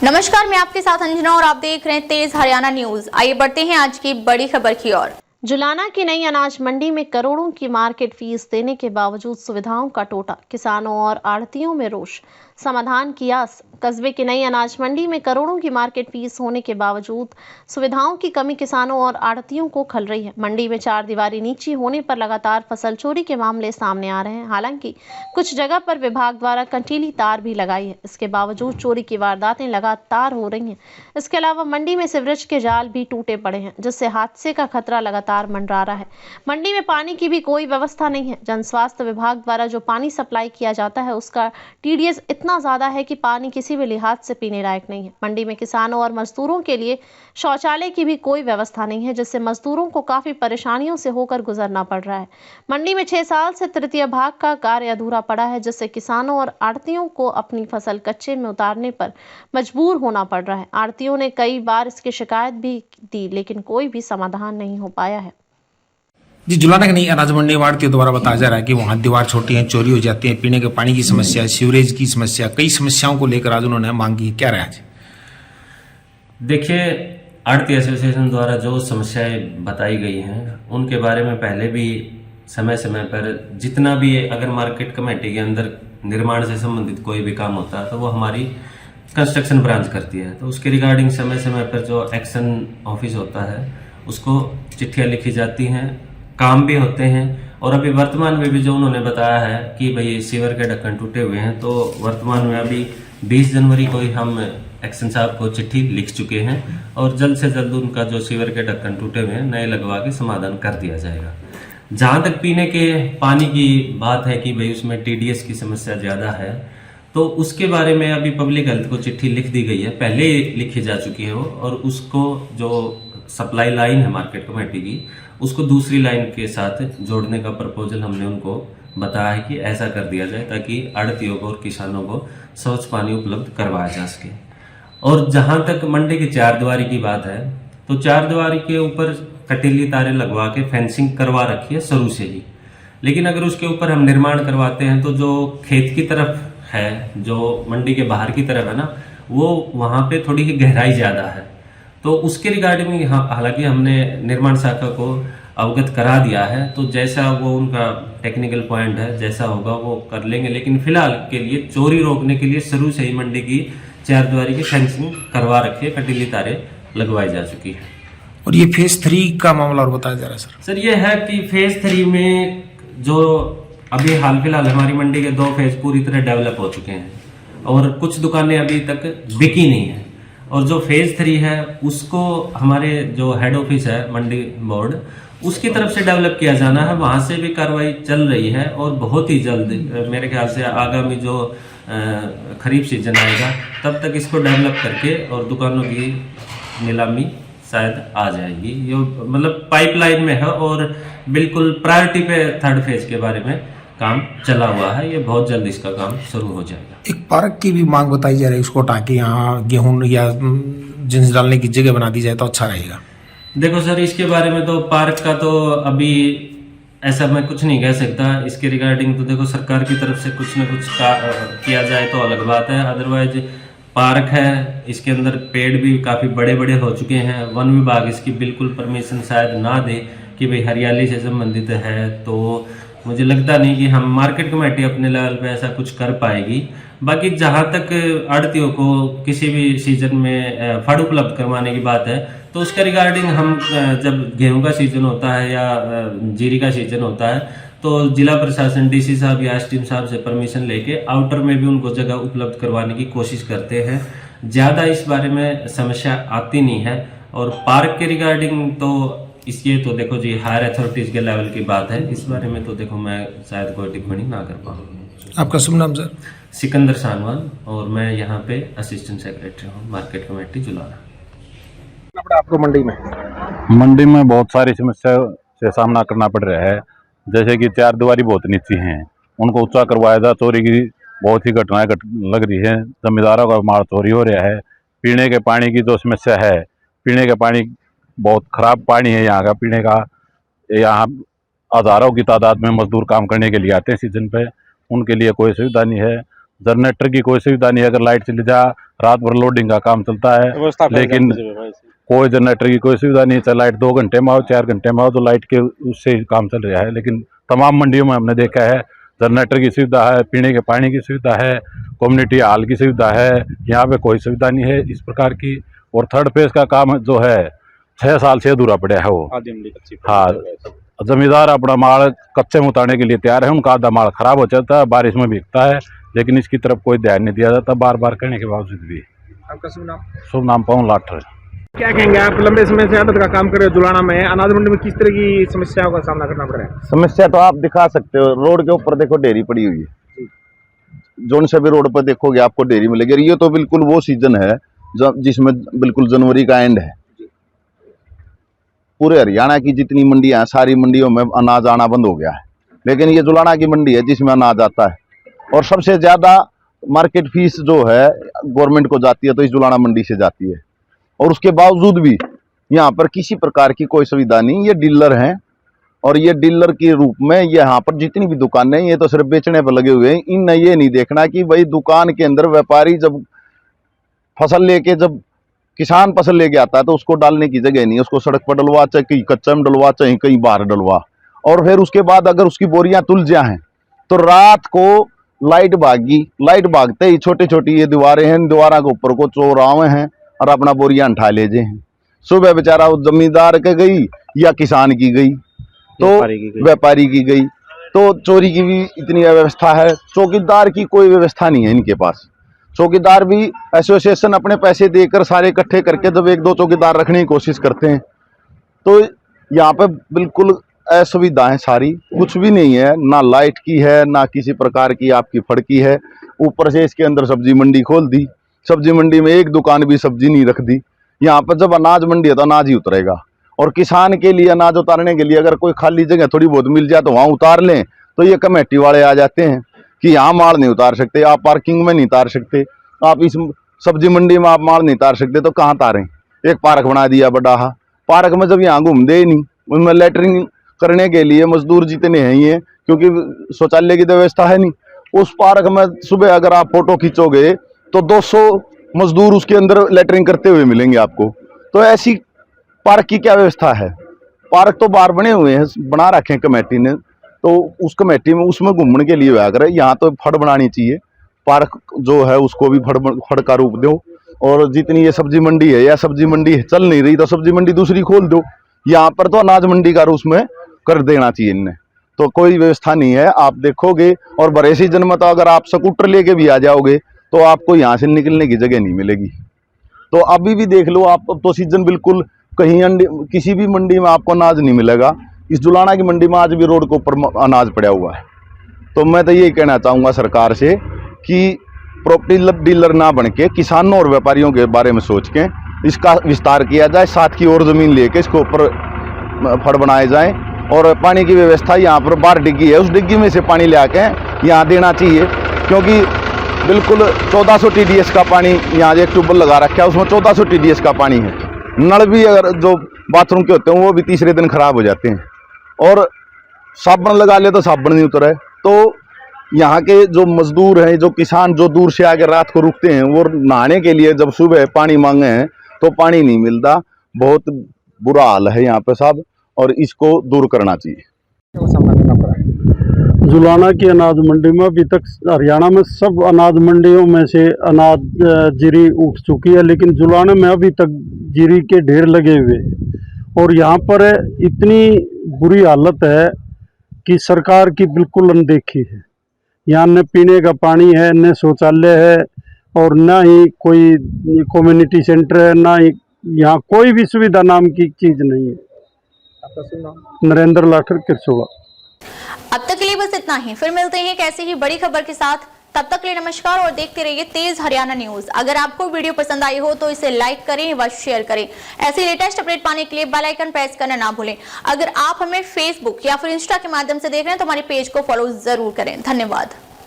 नमस्कार, मैं आपके साथ अंजना और आप देख रहे हैं तेज हरियाणा न्यूज। आइए बढ़ते हैं आज की बड़ी खबर की ओर। जुलाना की नई अनाज मंडी में करोड़ों की मार्केट फीस देने के बावजूद सुविधाओं का टोटा, किसानों और आढ़तियों में रोष। समाधान की आस। कस्बे की नई अनाज मंडी में करोड़ों की मार्केट फीस होने के बावजूद सुविधाओं की कमी किसानों और आढ़तियों को खल रही है। मंडी में चार दीवारी नीची होने पर लगातार फसल चोरी के मामले सामने आ रहे हैं। हालांकि कुछ जगह पर विभाग द्वारा कंटीली तार भी लगाई है, इसके बावजूद चोरी की वारदातें लगातार हो रही हैं। इसके अलावा मंडी में सीवरेज के जाल भी टूटे पड़े हैं, जिससे हादसे का खतरा लगातार मंडरा रहा है। मंडी में पानी की भी कोई व्यवस्था नहीं है। जन स्वास्थ्य विभाग द्वारा जो पानी सप्लाई किया जाता है उसका टीडीएस इतना ज्यादा है कि पानी किसी भी लिहाज से पीने लायक नहीं है। मंडी में किसानों और मजदूरों के लिए शौचालय की भी कोई व्यवस्था नहीं है, जिससे मजदूरों को काफी परेशानियों से होकर गुजरना पड़ रहा है। मंडी में 6 साल से तृतीय भाग का कार्य अधूरा पड़ा है, जिससे किसानों और आढ़तियों को अपनी फसल कच्चे में उतारने पर मजबूर होना पड़ रहा है। आढ़तियों ने कई बार इसकी शिकायत भी दी, लेकिन कोई भी समाधान नहीं हो पाया है। जी, जुलाना की नई अनाज मंडी वार्ड द्वारा बताया जा रहा है कि वहाँ दीवार छोटी है, चोरी हो जाती है, पीने के पानी की समस्या, सीवरेज की समस्या, कई समस्याओं को लेकर आज उन्होंने मांग की। क्या रहा आज? देखिए, आढ़ती एसोसिएशन द्वारा जो समस्याएं बताई गई हैं उनके बारे में पहले भी समय समय पर जितना भी अगर मार्केट कमेटी के अंदर निर्माण से संबंधित कोई भी काम होता है तो वो हमारी कंस्ट्रक्शन ब्रांच करती है, तो उसके रिगार्डिंग समय समय पर जो एक्शन ऑफिस होता है उसको चिट्ठियाँ लिखी जाती हैं, काम भी होते हैं। और अभी वर्तमान में भी जो उन्होंने बताया है कि भाई सीवर के ढक्कन टूटे हुए हैं, तो वर्तमान में अभी 20 जनवरी को ही हम एक्शन साहब को चिट्ठी लिख चुके हैं और जल्द से जल्द उनका जो सीवर के ढक्कन टूटे हुए हैं नए लगवा के समाधान कर दिया जाएगा। जहाँ तक पीने के पानी की बात है कि भाई उसमें टीडीएस की समस्या ज़्यादा है, तो उसके बारे में अभी पब्लिक हेल्थ को चिट्ठी लिख दी गई है, पहले ही लिखी जा चुकी है वो, और उसको जो सप्लाई लाइन है मार्केट कमेटी की उसको दूसरी लाइन के साथ जोड़ने का प्रपोजल हमने उनको बताया है कि ऐसा कर दिया जाए ताकि आढ़तियों को और किसानों को स्वच्छ पानी उपलब्ध करवाया जा सके। और जहां तक मंडी की चारदीवारी की बात है, तो चारदीवारी के ऊपर कटीली तारें लगवा के फेंसिंग करवा रखी है शुरू से ही, लेकिन अगर उसके ऊपर हम निर्माण करवाते हैं तो जो खेत की तरफ है, जो मंडी के बाहर की तरफ है ना, वो वहां पे थोड़ी ही गहराई ज्यादा है, तो उसके रिगार्डिंग हालांकि हमने निर्माण शाखा को अवगत करा दिया है, तो जैसा वो उनका टेक्निकल पॉइंट है जैसा होगा वो कर लेंगे। लेकिन फिलहाल के लिए चोरी रोकने के लिए शुरू से ही मंडी की चारदीवारी की फेंसिंग करवा रखी है, कटीली तारें लगवाई जा चुकी है। और ये फेज 3 का मामला और बताया जा रहा है सर ये है कि फेज 3 में जो अभी हाल फिलहाल हमारी मंडी के 2 फेज पूरी तरह डेवलप हो चुके हैं और कुछ दुकानें अभी तक बिकी नहीं है, और जो फेज 3 है उसको हमारे जो हेड ऑफिस है मंडी बोर्ड उसकी तरफ से डेवलप किया जाना है, वहां से भी कार्रवाई चल रही है और बहुत ही जल्द मेरे ख्याल से आगामी जो खरीफ सीजन आएगा तब तक इसको डेवलप करके और दुकानों की नीलामी शायद आ जाएगी। ये मतलब पाइपलाइन में है और बिल्कुल प्रायोरिटी पे 3rd फेज के बारे में काम चला हुआ है, ये बहुत जल्द इसका काम शुरू हो जाएगा। एक पार्क की भी मांग बताई जा रही है, उसको ताकि यहाँ गेहूं या जिन्स डालने की जगह बना दी जाए तो अच्छा रहेगा। देखो सर, इसके बारे में तो पार्क का तो अभी ऐसा मैं कुछ नहीं कह सकता। इसके रिगार्डिंग तो देखो सरकार की तरफ से कुछ न कुछ किया जाए तो अलग बात है, अदरवाइज पार्क है, इसके अंदर पेड़ भी काफी बड़े बड़े हो चुके हैं। वन विभाग इसकी बिल्कुल परमिशन शायद ना दे कि भाई हरियाली से संबंधित है, तो मुझे लगता नहीं कि हम मार्केट कमेटी अपने लेवल पे ऐसा कुछ कर पाएगी। बाकी जहां तक आढ़तियों को किसी भी सीजन में फड़ उपलब्ध करवाने की बात है, तो उसके रिगार्डिंग हम जब गेहूं का सीजन होता है या जीरी का सीजन होता है तो जिला प्रशासन डीसी साहब या एसडीएम साहब से परमिशन लेके आउटर में भी उनको जगह उपलब्ध करवाने की कोशिश करते हैं। ज़्यादा इस बारे में समस्या आती नहीं है। और पार्क के रिगार्डिंग तो इसलिए तो देखो जी हायर अथॉरिटीज के लेवल की बात है, इस बारे में तो देखो मैं शायद कोई टिप्पणी ना कर पाऊँ। आपका शुभ नाम सर? सिकंदर सानवान, और मैं यहाँ पे असिस्टेंट सेक्रेटरी हूँ मार्केट कमेटी जुलाना। आपको मंडी में बहुत सारी समस्या से सामना करना पड़ रहा है, जैसे कि चारदीवारी बहुत नीची हैं, उनको ऊंचा करवाया था। चोरी की बहुत ही घटनाएं लग रही है, जमींदारों का माल चोरी हो रहा है। पीने के पानी की जो समस्या है, पीने के पानी बहुत खराब पानी है यहाँ का पीने का। यहाँ हजारों की तादाद में मजदूर काम करने के लिए आते हैं सीजन पे, उनके लिए कोई सुविधा नहीं है। जनरेटर की कोई सुविधा नहीं है। अगर लाइट चली जा रात भर लोडिंग का काम चलता है, लेकिन कोई जनरेटर की कोई सुविधा नहीं है। चाहे लाइट 2 घंटे में आओ 4 घंटे में आओ तो लाइट के उससे ही काम चल रहा है। लेकिन तमाम मंडियों में हमने देखा है जनरेटर की सुविधा है, पीने के पानी की सुविधा है, कम्युनिटी हॉल की सुविधा है, यहाँ पे कोई सुविधा नहीं है इस प्रकार की। और थर्ड फेज का काम जो है 6 साल से अधूरा पड़ा है वो। हाँ, जमींदार अपना माल कच्चे में उतारने के लिए तैयार है, उनका आधा माल खराब हो जाता है, बारिश में भीगता है, लेकिन इसकी तरफ कोई ध्यान नहीं दिया जाता बार बार कहने के बावजूद भी। आपका शुभ नाम पवन लाठर। क्या कहेंगे आप? लंबे समय से आदत का काम कर रहे हो जुलाना में, अनाज मंडी में किस तरह की समस्याओं का सामना करना पड़ रहा है? समस्या तो आप दिखा सकते हो, रोड के ऊपर देखो ढेरी पड़ी हुई है, जोन से भी रोड पर देखोगे आपको ढेरी मिलेगी। और ये तो बिल्कुल वो सीजन है जिसमें बिल्कुल जनवरी का एंड है। पूरे हरियाणा की जितनी मंडियां हैं सारी मंडियों में अनाज आना बंद हो गया है, लेकिन ये जुलाना की मंडी है जिसमें अनाज आता है। और सबसे ज्यादा मार्केट फीस जो है गवर्नमेंट को जाती है तो इस जुलाना मंडी से जाती है। और उसके बावजूद भी यहाँ पर किसी प्रकार की कोई सुविधा नहीं। ये डीलर हैं और ये डीलर के रूप में यहाँ पर जितनी भी दुकानें ये तो सिर्फ बेचने पर लगे हुए हैं। इन ये नहीं देखना कि भाई दुकान के अंदर व्यापारी जब फसल लेके जब किसान फसल लेके आता है तो उसको डालने की जगह नहीं, उसको सड़क पर डलवा, चाहे कहीं कच्चा में डलवा, चाहे कहीं बाहर डलवा। और फिर उसके बाद अगर उसकी बोरियां तुलझा हैं तो रात को लाइट भागी, लाइट भागते ही छोटी छोटी ये दीवारें हैं, दीवारों के ऊपर को चोर आवे हैं और अपना बोरियां उठा ले जे हैं। सुबह बेचारा वो जमींदार के गई या किसान की गई तो व्यापारी की गई, तो चोरी की भी इतनी व्यवस्था है। चौकीदार की कोई व्यवस्था नहीं है इनके पास। चौकीदार भी एसोसिएशन अपने पैसे देकर सारे इकट्ठे करके जब 1-2 चौकीदार रखने की कोशिश करते हैं तो यहाँ पे बिल्कुल असुविधाएं सारी, कुछ भी नहीं है, ना लाइट की है ना किसी प्रकार की आपकी फड़की है। ऊपर से इसके अंदर सब्जी मंडी खोल दी, सब्जी मंडी में एक दुकान भी सब्जी नहीं रख दी। यहाँ पर जब अनाज मंडी है तो अनाज ही उतरेगा। और किसान के लिए अनाज उतारने के लिए अगर कोई खाली जगह थोड़ी बहुत मिल जाए तो वहाँ उतार लें, तो ये कमेटी वाले आ जाते हैं कि यहाँ माल नहीं उतार सकते, आप पार्किंग में नहीं उतार सकते, आप इस सब्जी मंडी में आप माल नहीं उतार सकते, तो कहाँ उतारें? एक पार्क बना दिया बड़ा, पार्क में जब यहाँ घूमते ही नहीं, उनमें लेटरिंग करने के लिए मजदूर जितने हैं ये, क्योंकि शौचालय की व्यवस्था है नहीं। उस पार्क में सुबह अगर आप फोटो खींचोगे तो 200 मजदूर उसके अंदर लेटरिंग करते हुए मिलेंगे आपको। तो ऐसी पार्क की क्या व्यवस्था है? पार्क तो बाहर बने हुए हैं, बना रखे हैं कमेटी ने, तो उस कमेटी में उसमें घूमने के लिए हुआ करे। यहाँ तो फड़ बनानी चाहिए, पार्क जो है उसको भी फड़ का रूप दो। और जितनी ये सब्जी मंडी है या सब्जी मंडी चल नहीं रही तो सब्जी मंडी दूसरी खोल दो। यहाँ पर तो अनाज मंडी का रूप में कर देना चाहिए इनने, तो कोई व्यवस्था नहीं है। आप देखोगे और बड़े सीजन में तो अगर आप स्कूटर लेके भी आ जाओगे तो आपको यहाँ से निकलने की जगह नहीं मिलेगी। तो अभी भी देख लो आप, तो सीजन बिल्कुल कहीं किसी भी मंडी में आपको अनाज नहीं मिलेगा। इस जुलाना की मंडी में आज भी रोड के ऊपर अनाज पड़ा हुआ है। तो मैं तो यही कहना चाहूँगा सरकार से कि प्रॉपर्टी डीलर ना बन के किसानों और व्यापारियों के बारे में सोच के इसका विस्तार किया जाए, साथ की और ज़मीन लेके इसके ऊपर फड़ बनाए जाएं। और पानी की व्यवस्था यहाँ पर बाहर डिग्गी है, उस डिग्गी में से पानी ले आके यहाँ देना चाहिए, क्योंकि बिल्कुल 1400 TDS का पानी यहाँ एक ट्यूबवेल लगा रखा है, उसमें 1400 TDS का पानी है। नल भी अगर जो बाथरूम के होते हैं वो भी तीसरे दिन खराब हो जाते हैं। और साबुन लगा ले तो साबुन नहीं उतरा है। तो यहाँ के जो मजदूर हैं, जो किसान जो दूर से आकर रात को रुकते हैं, वो नहाने के लिए जब सुबह पानी मांगे हैं तो पानी नहीं मिलता। बहुत बुरा हाल है यहाँ पे साहब, और इसको दूर करना चाहिए। जुलाना की अनाज मंडी में अभी तक हरियाणा में सब अनाज मंडियों में से अनाज जीरी उठ चुकी है, लेकिन जुलाना में अभी तक जीरी के ढेर लगे हुए हैं। और यहाँ पर इतनी बुरी हालत है कि सरकार की बिल्कुल अनदेखी है। यहाँ न पीने का पानी है, न शौचालय है, और न ही कोई कम्युनिटी सेंटर है, ना ही यहाँ कोई भी सुविधा नाम की चीज़ नहीं है। नरेंद्र लाठर, किरसोड़ा। अब तक के लिए बस इतना ही, फिर मिलते हैं एक ऐसी ही बड़ी खबर के साथ। तब तक के लिए नमस्कार और देखते रहिए तेज हरियाणा न्यूज। अगर आपको वीडियो पसंद आई हो तो इसे लाइक करें व शेयर करें। ऐसे लेटेस्ट अपडेट पाने के लिए बेल आइकन प्रेस करना ना भूलें। अगर आप हमें फेसबुक या फिर इंस्टा के माध्यम से देख रहे हैं तो हमारे पेज को फॉलो जरूर करें। धन्यवाद।